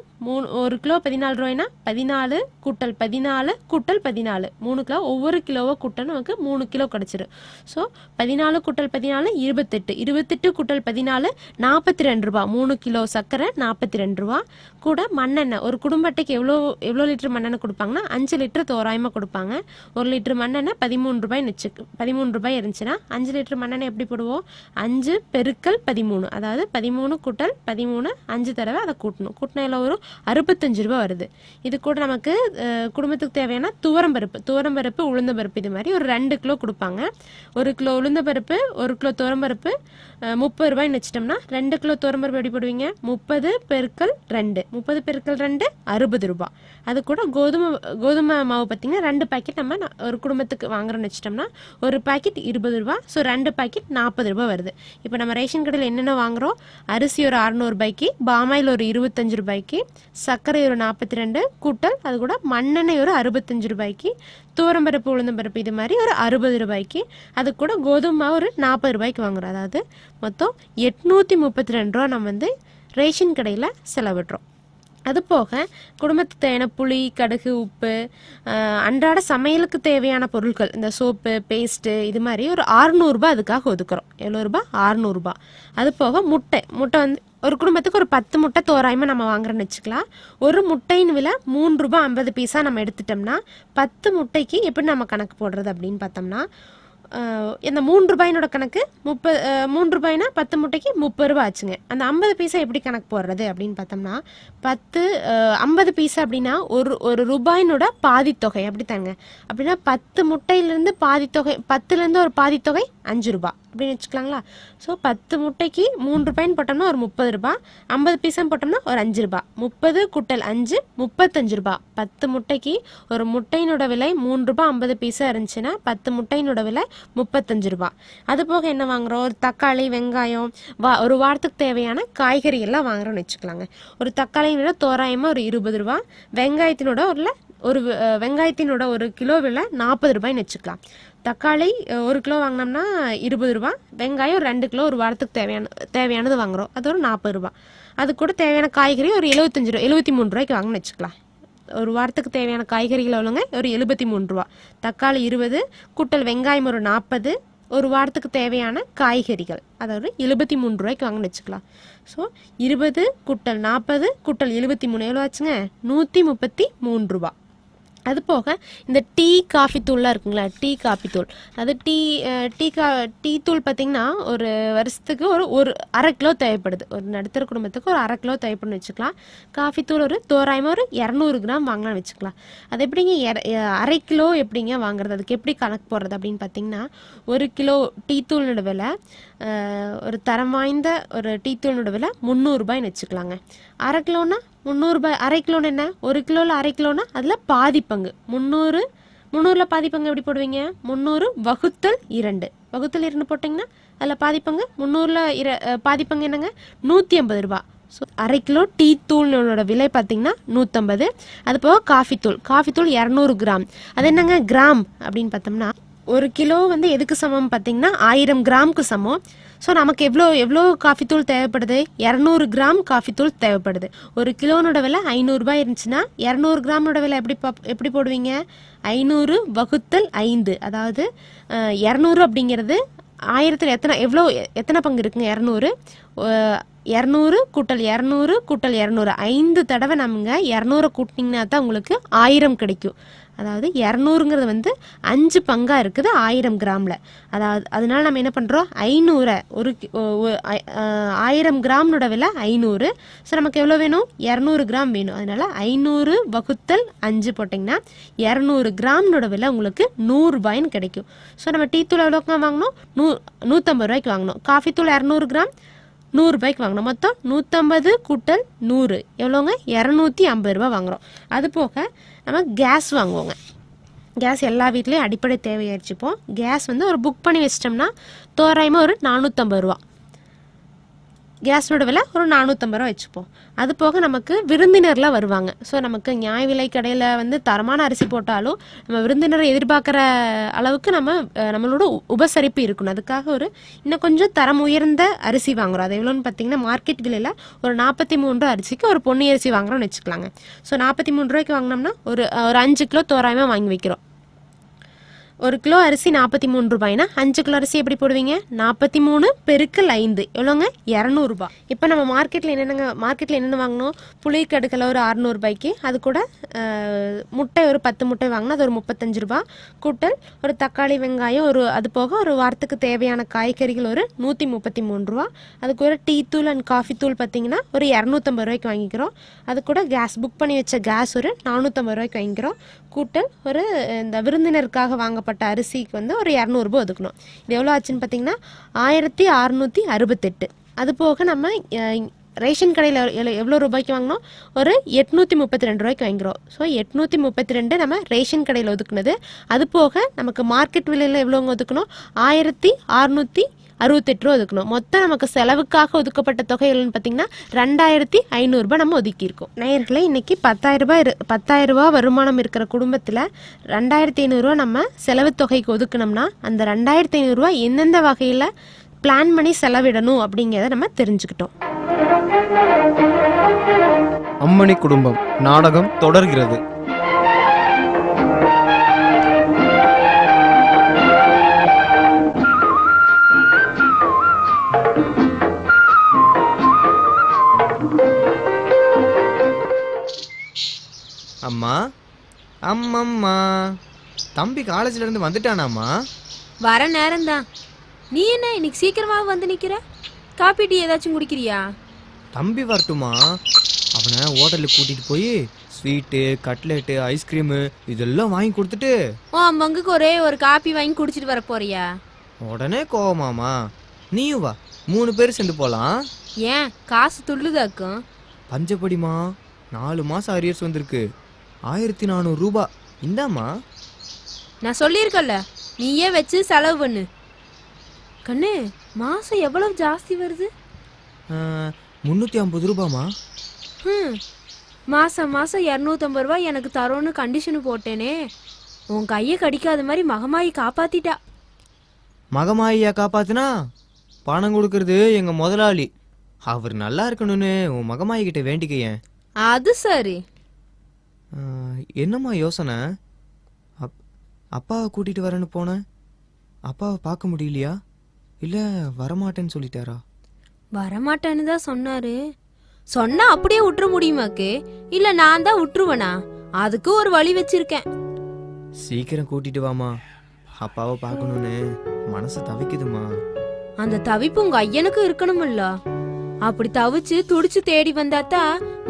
H: 1 கிலோ 14 ரூபாய்னா 14 கூட்டல் 14 கூட்டல் 14, 3 கிலோ, ஒவ்வொரு கிலோவை கூட்டல் நமக்கு 3 கிலோ கிடச்சிரும். ஸோ 14 கூட்டல் 14 28, 28 கூட்டல் 14 42 ரூபா. 3 கிலோ சர்க்கரை 42 ரூபா. கூட மண்ணெண்ணெய், ஒரு குடும்ப அட்டைக்கு எவ்வளோ லிட்டர் மண்ணெண்ணெய் கொடுப்பாங்கன்னா 5 லிட்டர் தோராயமாக கொடுப்பாங்க. 1 லிட்டர் மண்ணெண்ணெய் 13 ரூபாய்னு வச்சுக்கு. 13 ரூபாய் இருந்துச்சுன்னா 5 லிட்டர் மண்ணெண்ணெய் எப்படி போடுவோம்? 5 பெருக்கல் 13, அதாவது 13 கூட்டல் 13, 5 தடவை அதை கூட்டணும். கூட்டினா எல்லாம் ஒரு 65 ரூபாய் வருது. இது கூட நமக்கு குடும்பத்துக்கு தேவையான துவரம்பருப்பு, உளுந்தம்பருப்பு, இது மாதிரி ஒரு 2 கிலோ கொடுப்பாங்க. 1 கிலோ உளுந்தம்பருப்பு, 1 கிலோ துவரம்பருப்பு 30 ரூபாய்னு வச்சிட்டோம்னா 2 கிலோ துவரம்பருப்பு எப்படி போடுவீங்க? 30 பெருக்கல் 2, 30 பெருக்கல் 2 60 ரூபாய். அது கூட கோதுமை மாவு பார்த்தீங்கன்னா 2 பாக்கெட் நம்ம ஒரு குடும்பத்துக்கு வாங்குறோம்னு வச்சிட்டோம்னா ஒரு பாக்கெட் 20 ரூபாய். ஸோ 2 பாக்கெட் 40 ரூபாய் வருது. இப்போ நம்ம ரேஷன் கடையில் என்னென்ன வாங்குறோம்? அரிசி ஒரு 600 ரூபாய்க்கு, பாமாயில் ஒரு 25 ரூபாய்க்கு, சர்க்கரை ஒரு 42 கூட்டல் அது கூட மண்ணெண்ணெய் ஒரு 65 ரூபாய்க்கு, துவரம்பருப்பு, உளுந்தம்பருப்பு இது மாதிரி ஒரு 60 ரூபாய்க்கு, அது கூட கோதுமை மாவு ஒரு 40 ரூபாய்க்கு வாங்குறோம். அதாவது மொத்தம் 832 ரூபா நம்ம வந்து ரேஷன் கடையில் செலவிடுறோம். அது போக குடும்பத்துக்கு தேவையான புளி, கடுகு, உப்பு, அன்றாட சமையலுக்கு தேவையான பொருட்கள், இந்த சோப்பு, பேஸ்ட்டு, இது மாதிரி ஒரு 600 ரூபாய் அதுக்காக ஒதுக்குறோம். எவ்வளோ ரூபாய்? 600 ரூபாய். அது போக முட்டை வந்து ஒரு குடும்பத்துக்கு ஒரு 10 முட்டை தோராயமாக நம்ம வாங்குறோன்னு வச்சுக்கலாம். ஒரு முட்டையின் விலை 3 ரூபாய் 50 பைசா நம்ம எடுத்துட்டோம்னா 10 முட்டைக்கு எப்படி நம்ம கணக்கு போடுறது அப்படின்னு பார்த்தோம்னா, இந்த 3 ரூபாயினோட கணக்கு 3 ரூபாய்னா 10 முட்டைக்கு 30 ரூபாய் ஆச்சுங்க. அந்த 50 பைசா எப்படி கணக்கு போடுறது அப்படின்னு பார்த்தோம்னா, 50 பைசா அப்படின்னா ஒரு ரூபாயினோட பாதித்தொகை அப்படித்தாங்க. அப்படின்னா 10 முட்டையிலேருந்து பாதித்தொகை, 10லேருந்து ஒரு பாதித்தொகை 5 ரூபாய் அப்படின்னு வச்சுக்கலாங்களா. ஸோ 10 முட்டைக்கு 3 ரூபாய்ன்னு போட்டோம்னா ஒரு 30 ரூபாய், 50 பைசா போட்டோம்னா ஒரு 5 ரூபாய், 30 கூட்டல் 5 35 ரூபாய். 10 முட்டைக்கு ஒரு முட்டையினோட விலை 3 ரூபாய் 50 பைசா இருந்துச்சுன்னா 10 முட்டையினோட விலை 35 ரூபாய். அது போக என்ன வாங்குறோம்? ஒரு தக்காளி, வெங்காயம், ஒரு வாரத்துக்கு தேவையான காய்கறி எல்லாம் வாங்குறோம்னு வச்சுக்கலாங்க. ஒரு தக்காளியின் விலை தோராயமாக ஒரு 20 ரூபாய், வெங்காயத்தினோட ஒரு கிலோ விலை 40 ரூபாய்ன்னு வச்சுக்கலாம். தக்காளி 1 கிலோ வாங்கினோம்னா 20 ரூபாய், வெங்காயம் 2 கிலோ ஒரு வாரத்துக்கு தேவையானது வாங்குறோம், அது ஒரு 40 ரூபாய். அது கூட தேவையான காய்கறி ஒரு 73 ரூபாய்க்கு வாங்கன்னு வச்சுக்கலாம். ஒரு வாரத்துக்கு தேவையான காய்கறிகள் எவ்வளோங்க? ஒரு 73 ரூபா. தக்காளி 20 கூட்டல் வெங்காயம் ஒரு 40, ஒரு வாரத்துக்கு தேவையான காய்கறிகள் அதாவது 73 ரூபாய்க்கு வாங்கன்னு வச்சுக்கலாம். ஸோ 20 கூட்டல் 40 கூட்டல் 73 எவ்வளோ ஆச்சுங்க? 133 ரூபா. அது போக இந்த டீ காஃபி தூள்லாம் இருக்குங்களா, டீ காஃபி தூள், அது டீ தூள் பார்த்திங்கன்னா ஒரு வருஷத்துக்கு ஒரு அரை கிலோ தேவைப்படுது. ஒரு நடுத்தர குடும்பத்துக்கு ஒரு அரை கிலோ தேவைப்படுன்னு வச்சுக்கலாம். காஃபி தூள் ஒரு தோராயமாக ஒரு 200 கிராம் வாங்கலாம்னு வச்சுக்கலாம். அது எப்படிங்க அரை கிலோ எப்படிங்க வாங்குறது, அதுக்கு எப்படி கணக்கு போடுறது அப்படின்னு பார்த்திங்கன்னா, 1 கிலோ டீ தூளோட விலை, ஒரு தரம் வாய்ந்த ஒரு டீ தூளோட விலை 300 ரூபாய்ன்னு வச்சுக்கலாங்க. அரை கிலோன்னா 300 ரூபாய். அரை கிலோன்னு என்ன? 1 கிலோவில் அரை கிலோன்னா அதில் பாதி பங்கு 300ல் பாதி பங்கு எப்படி போடுவீங்க? 300 வகுத்தல் 2 போட்டிங்கன்னா அதில் பாதி பங்கு 300ல் பாதி பங்கு என்னங்க? 150 ரூபாய். ஸோ அரை கிலோ டீ தூளோட விலை பார்த்தீங்கன்னா 150. அது போக காஃபி தூள் 200 கிராம். அது என்னங்க கிராம் அப்படின்னு பார்த்தோம்னா, 1 கிலோ வந்து எதுக்கு சமம் பார்த்தீங்கன்னா 1000 கிராமுக்கு சமம். ஸோ நமக்கு எவ்வளோ காஃபி தூள் தேவைப்படுது? 200 கிராம் காஃபி தூள் தேவைப்படுது. 1 கிலோனோட விலை 500 ரூபாய் இருந்துச்சுன்னா 200 கிராமோட விலை எப்படி போடுவீங்க? 500 வகுத்தல் 5. அதாவது 200 அப்படிங்கிறது 1000ல் எத்தனை பங்கு இருக்குங்க? 200 கூட்டல் 200 5 தடவை நம்ம 200 கூட்டினீங்கன்னா தான் உங்களுக்கு 1000 கிடைக்கும். அதாவது 200ங்கிறது வந்து 5 பங்காக இருக்குது 1000 கிராமில். அதனால நம்ம என்ன பண்ணுறோம்? 1000 கிராமோட விலை 500. ஸோ நமக்கு எவ்வளோ வேணும்? 200 கிராம் வேணும். அதனால 500 வகுத்தல் 5 போட்டிங்கன்னா 200 கிராமோட விலை உங்களுக்கு 100 ரூபாய்ன்னு கிடைக்கும். ஸோ நம்ம டீ தூள் எவ்வளோக்கு வாங்கினோம்? 150 ரூபாய்க்கு வாங்கினோம். காஃபி தூள் 200 கிராம் 100 ரூபாய்க்கு வாங்கினோம். மொத்தம் 150 கூட்டல் 100 எவ்வளோங்க? 250 ரூபா வாங்குகிறோம். அது போக நம்ம கேஸ் வாங்குவோங்க. கேஸ் எல்லா வீட்லேயும் அடிப்படை தேவையாயிருச்சுப்போம். கேஸ் வந்து ஒரு புக் பண்ணி வச்சிட்டோம்னா தோராயமாக ஒரு 450 ரூபா. கேஸோட விலை ஒரு 450 ரூபா வச்சுப்போம். அது போக நமக்கு விருந்தினர்லாம் வருவாங்க. ஸோ நமக்கு நியாய விலை கடையில் வந்து தரமான அரிசி போட்டாலும் நம்ம விருந்தினரை எதிர்பார்க்குற அளவுக்கு நம்மளோட உபசரிப்பு இருக்கணும். அதுக்காக இன்னும் கொஞ்சம் தரம் உயர்ந்த அரிசி வாங்குகிறோம். அது எவ்வளோன்னு பார்த்தீங்கன்னா, மார்க்கெட் விலையில் ஒரு 43 ரூபா அரிசிக்கு ஒரு பொன்னி அரிசி வாங்குறோம்னு வச்சுக்கலாங்க. ஸோ 43 ரூபாய்க்கு வாங்கினோம்னா ஒரு 5 கிலோ தோராயமாக வாங்கி வைக்கிறோம். 1 கிலோ அரிசி 43 ரூபாய்னா 5 கிலோ அரிசி எப்படி போடுவீங்க? 43 பெருக்கல் 5 எவ்வளோங்க? 200 ரூபாய். இப்போ நம்ம மார்க்கெட்டில் என்னென்ன வாங்கினோம்? புளி கடுக்கலை ஒரு 600 ரூபாய்க்கு, அது கூட முட்டை ஒரு 10 முட்டை வாங்கினா அது ஒரு 35 ரூபாய் கூட்டல் ஒரு தக்காளி, வெங்காயம் அது போக ஒரு வாரத்துக்கு தேவையான காய்கறிகள் ஒரு 133 ரூபா. அதுக்கு ஒரு டீ தூள் அண்ட் காஃபி தூள் பார்த்தீங்கன்னா ஒரு 250 ரூபாய்க்கு வாங்கிக்கிறோம். அது கூட கேஸ் புக் பண்ணி வச்ச கேஸ் ஒரு 450 ரூபாய்க்கு வாங்கிக்கிறோம். கூட்டல் ஒரு இந்த விருந்தினருக்காக வாங்கப்பட்ட அரிசிக்கு வந்து ஒரு 200 ரூபாய் ஒதுக்கணும். இது எவ்வளோ ஆச்சுன்னு பார்த்தீங்கன்னா 1668. அது போக நம்ம ரேஷன் கடையில் எவ்வளோ ரூபாய்க்கு வாங்கினோம்? ஒரு 832 ரூபாய்க்கு வாங்கிக்கிறோம். ஸோ 832 நம்ம ரேஷன் கடையில் ஒதுக்குனது. அது போக நமக்கு மார்க்கெட் விலையில் எவ்வளோங்க ஒதுக்கணும்? 1668 ரூபா ஒதுக்கணும். மொத்தம் நமக்கு செலவுக்காக ஒதுக்கப்பட்ட தொகை எவ்வளோன்னு பார்த்தீங்கன்னா 2500 ரூபாய் நம்ம ஒதுக்கியிருக்கோம். நேயர்களே, இன்னைக்கு 10,000 ரூபாய் வருமானம் இருக்கிற குடும்பத்தில் 2500 ரூபா நம்ம செலவு தொகைக்கு ஒதுக்கணும்னா அந்த 2500 ரூபாய் எந்தெந்த வகையில் பிளான் பண்ணி செலவிடணும் அப்படிங்கிறத நம்ம தெரிஞ்சுக்கிட்டோம்.
B: அம்மணி குடும்பம் நாடகம் தொடர்கிறது.
D: அம்மா அம்மம்மா தம்பி காலேஜ்ல இருந்து வந்துட்டானாம்மா?
I: வர நேரம்தான். நீ என்ன இன்னைக்கு சீக்கிரமா வந்து நிக்கிற? காபி டீ ஏதாச்சும் குடிக்கிறியா?
D: தம்பி வரட்டுமா? அவனை ஹோட்டலுக்கு கூட்டிட்டு போய் ஸ்வீட்டு, கட்லெட்டு, ஐஸ்கிரீமு இதெல்லாம் வாங்கி கொடுத்துட்டு
I: உன் பங்குக்கு ஒரே ஒரு காபி வாங்கி குடிச்சிட்டு வர போறியா?
D: உடனே கோவமாமா? நீயும் வா, 3 பேர் சேர்ந்து போலாம்.
I: ஏன் காசு துள்ளுதாக்கும்?
D: பஞ்சப்படிமா 4 மாசம் அரியர்ஸ் வந்திருக்கு, 1400 ரூபாய். இந்தாம்மா.
I: நான் சொல்லியிருக்கல, நீயே வச்சு செலவு பண்ணு. கண்ணு, மாசம் எவ்வளவு ஜாஸ்தி வருது?
D: 350 ரூபாமா?
I: மாசம் மாசம் 250 ரூபாய் எனக்கு தரோன்னு கண்டிஷனு போட்டேனே. உன் கையை கடிக்காத மாதிரி மகமாயி காப்பாத்திட்டா.
D: மகமாயியா காப்பாத்துனா? பணம் கொடுக்கறது எங்க முதலாளி. அவர் நல்லா இருக்கணும்னு உன் மகமாயி கிட்ட வேண்டிக்கையன்.
I: அது சரி.
D: என்னம்மா யோசனை? அப்பாவை கூட்டிட்டு வரேன்னு போனேன், அப்பாவை பார்க்க முடியலையா? இல்ல வரமாட்டேன்னு சொல்லிட்டாரா?
I: வரமாட்டேன்னு தான் சொன்னாரு. சொன்னா அப்படியே விட்டுற முடியுமாக்கு? இல்ல நான் தான் விட்டுருவனா? அதுக்கு ஒரு வழி வச்சிருக்கேன்.
D: சீக்கிரம் கூட்டிட்டு வாமா, அப்பாவை பார்க்கணும்னு மனசு தவிக்குதுமா.
I: அந்த தவிப்பு உங்க ஐயனுக்கு இருக்கணும்ல. அப்படி தவிச்சு துடிச்சு தேடி வந்தாத்தா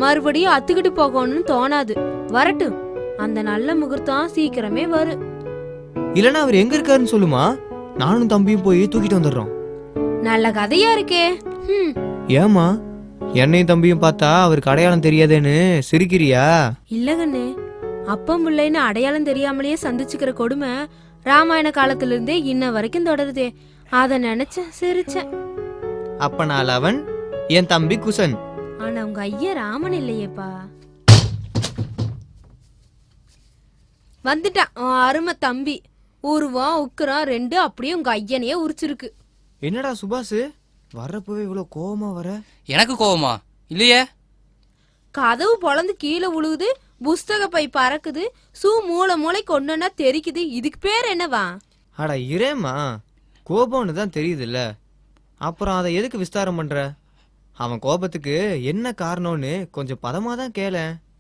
I: மறுபடியும் அத்துக்கிட்டு போகணும்னு தோணாது. வரட்டும், அந்த நல்ல முகூர்த்தம் சீக்கிரமே வரும்.
D: இல்லனா அவர் எங்க இருக்காருன்னு சொல்லுமா, நானும் தம்பியும் போய் தூக்கிட்டு வந்துடுறோம்.
I: நல்ல கதையா இருக்கே.
D: ஏமா என்னையும் தம்பியும் பார்த்தா அவருக்கு அடையாளம் தெரியாதேன்னு சிரிக்கிறியா?
I: இல்ல கண்ணு, அப்பம் பிள்ளைன்னு அடையாளம் தெரியாமலேயே சந்திச்சுக்கிற கொடுமை ராமாயண காலத்துல இருந்தே இன்ன வரைக்கும் தொடருதே. அத நினைச்ச சிரிச்சேன்.
D: அப்ப நான் அவன், என் தம்பி குசன்.
I: ஆனா உங்க ஐயா ராமன் இல்லையேப்பா. வந்துட்டான் உன் அருமை தம்பி. உருவம் உக்குறம் 2 அப்படியே உங்க ஐயனையே உரிச்சிருக்கு.
D: என்னடா சுபாஷ், வர்றப்பவே இவ்வளவு கோவமா வர?
J: எனக்கு கோவமா இல்லையே.
I: கதவு பொளந்து கீழே விழுகுது, புஸ்தக பை பறக்குது, சூ மூளை மூளைக்கு ஒண்ணுன்னா தெரிக்குது. இதுக்கு பேர் என்னவா?
D: அட இரேம்மா, கோபம்னு தான் தெரியுதுல்ல, அப்புறம் அதை எதுக்கு விஸ்தாரம் பண்ற? அவன் கோபத்துக்கு என்ன காரணம்னு கொஞ்சம் பதமா தான் கேள.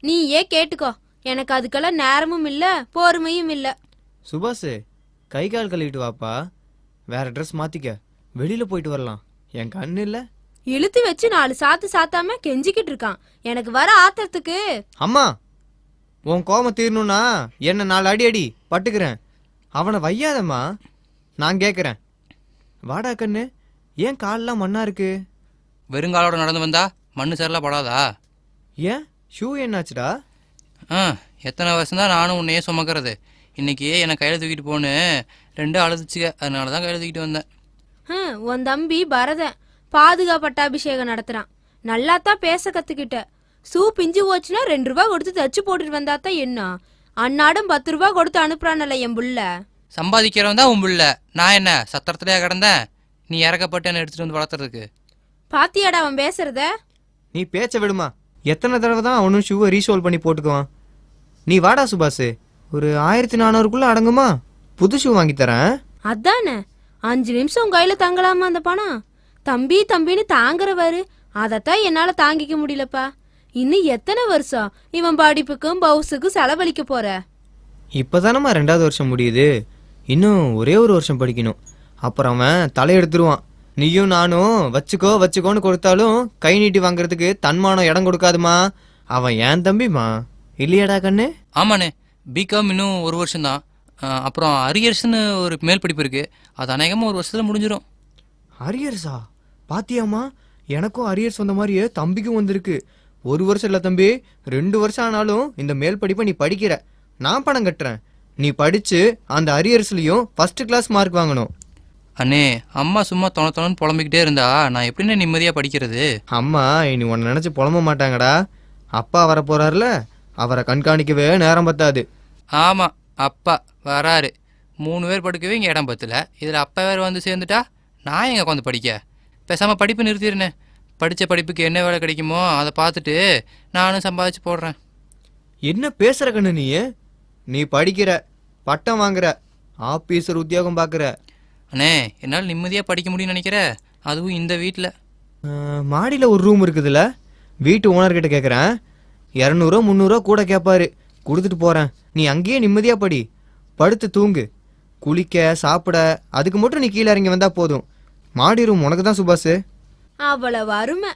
I: நீ ஏன் கேட்டுக்கோ, எனக்கு அதுக்கெல்லாம் நேரமும் இல்ல பொறுமையும் இல்ல.
D: சுபாஷ், கை கால் கழுவிட்டு வாப்பா, வேற ட்ரெஸ் மாத்திக்க, வெளியில போயிட்டு வரலாம். என் கண்ணு இல்ல?
I: இழுத்து வச்சு 4 சாத்து சாத்தாம கெஞ்சிக்கிட்டு இருக்கான். எனக்கு வர ஆத்திரத்துக்கு.
D: அம்மா, உன் கோபம் தீரணும்னா என்ன 4 அடி அடி பட்டுக்கிறேன். அவனை வையாதம்மா, நான் கேட்குறேன். வாடா கண்ணு, ஏன் காலெல்லாம் மண்ணா இருக்கு?
J: வெறுங்காலோட நடந்து வந்தா மண்ணு சேரலாம் படாதா?
D: ஏன் ஷூ என்னாச்சுடா?
J: எத்தனை வருஷம்தான் நானும் உன்னையே சுமக்கிறது. இன்னைக்கு என்னை கையில் தூக்கிட்டு போன்னு 2 அழுதுச்சுக்க, அதனால தான் கையில் தூக்கிட்டு வந்தேன்.
I: உன் தம்பி பரதன் பாதுகாப்பட்டாபிஷேகம் நடத்துறான். நல்லாத்தான் பேச கத்துக்கிட்ட. சூ பிஞ்சு போச்சுன்னா 2 ரூபா கொடுத்து தச்சு போட்டுட்டு வந்தாத்தான் என்ன? அன்னாடும் 10 ரூபா கொடுத்து அனுப்புறான்ல என் புள்ள.
J: சம்பாதிக்கிறவன் தான் உன் புள்ள. நான் என்ன சத்திரத்திலேயே கிடந்தேன் நீ இறக்கப்பட்டு என்ன எடுத்துட்டு வந்து வளர்த்துறதுக்கு?
I: பாத்தியாடா அவன் பேசுறத?
D: நீ பேச்ச விடுமா, எத்தனை தடவை தான் அவனும் ஷூவை ரீசோல் பண்ணி போட்டுக்குவான். நீ வாடா சுபாஷ், ஒரு 1400க்குள்ள அடங்குமா? புது ஷூ வாங்கி தரேன்.
I: அதானே, 5 நிமிஷம் உன் கையில தங்கலாமா அந்த பணம்? தம்பி தம்பின்னு தாங்குறவாரு, அதத்தான் என்னால தாங்கிக்க முடியலப்பா. இன்னும் எத்தனை வருஷம் இவன் படிப்புக்கும் பவுஸுக்கும் செலவழிக்க போற?
D: இப்பதானம்மா 2வது வருஷம் முடியுது, இன்னும் ஒரே ஒரு வருஷம் படிக்கணும். அப்புறம் அவன் தலையெடுத்துருவான். நீயும் நானும் வச்சுக்கோ வச்சுக்கோன்னு கொடுத்தாலும் கை நீட்டி வாங்குறதுக்கு தன்மானம் இடம் கொடுக்காதுமா. அவன் ஏன் தம்பிமா, இல்லையாடா கண்ணு?
J: ஆமாண்ணே, பிகாம் இன்னும் 1 வருஷம்தான். அப்புறம் அரியர்ஸ்னு ஒரு மேல் படிப்பு இருக்கு, அது அநேகமாக 1 வருஷத்துல முடிஞ்சிடும்.
D: அரியர்ஸா? பாத்தியாமா, எனக்கும் அரியர்ஸ் வந்த மாதிரியே தம்பிக்கும் வந்திருக்கு. 1 வருஷம் இல்லை தம்பி, 2 வருஷம் ஆனாலும் இந்த மேல் படிப்பை நீ படிக்கிற, நான் பணம் கட்டுறேன். நீ படிச்சு அந்த அரியர்ஸ்லயும் 1st கிளாஸ் மார்க் வாங்கணும்.
J: அண்ணே, அம்மா சும்மா தொணன்னு புலம்பிக்கிட்டே இருந்தா நான் எப்படின்னு நிம்மதியாக படிக்கிறது?
D: அம்மா இனி உன்னை நினைச்சு புலம்ப மாட்டாங்கடா. அப்பா வர போறாருல, அவரை கண்காணிக்கவே நேரம் பத்தாது.
J: ஆமாம், அப்பா வராரு. 3 பேர் படுக்கவே இங்கே இடம் பத்தல, இதில் அப்பா வேறு வந்து சேர்ந்துட்டா நான் எங்கே உட்காந்து படிக்க? பேசாமல் படிப்பு நிறுத்திடுனே. படித்த படிப்புக்கு என்ன வேலை கிடைக்குமோ அதை பார்த்துட்டு நானும் சம்பாதிச்சு போடுறேன்.
D: என்ன பேசுற கண்ணு நீ படிக்கிற, பட்டம் வாங்குற, ஆபீசர் உத்தியோகம் பார்க்குற.
J: அண்ணே, என்னால் நிம்மதியாக படிக்க முடியும்னு நினைக்கிற, அதுவும் இந்த வீட்டில்.
D: மாடியில் ஒரு ரூம் இருக்குதுல்ல, வீட்டு ஓனர்கிட்ட கேட்குறேன். 200 300 கூட கேட்பாரு, கொடுத்துட்டு போகிறேன். நீ அங்கேயே நிம்மதியாக படி, படுத்து தூங்கு, குளிக்க சாப்பிட அதுக்கு மட்டும் நீ கீழே இறங்கி வந்தால் போதும். மாடி ரூம் உனக்கு தான் சுபாஷ்.
I: அவ்வளவு அருமை.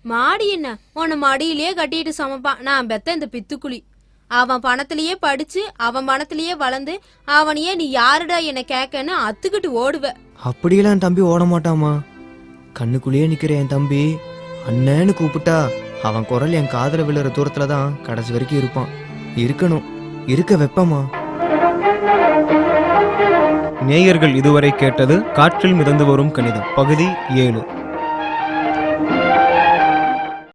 I: மாடி என்ன, உன்னை மடியிலேயே கட்டிட்டு சமைப்பான். நான் பெத்த இந்த பித்துக்குழி. அவன் பணத்திலேயே படிச்சு அவன் பணத்திலேயே வளர்ந்து அவனையே நீ யாருடா என்னை கேட்கன்னு அத்துக்கிட்டு ஓடுவ.
D: அப்படியெல்லாம் என் தம்பி ஓட மாட்டாமா. கண்ணுக்குள்ளேயே நிக்கிற என் தம்பி அண்ணன்னு கூப்பிட்டா அவன் குரல் என் காதல விழுற தூரத்துல தான் கடைசி வரைக்கும் இருப்பான். இருக்கணும், இருக்க வைப்பமா.
B: நேயர்கள் இதுவரை கேட்டது காற்றில் மிதந்து வரும் கணிதம் பகுதி 7.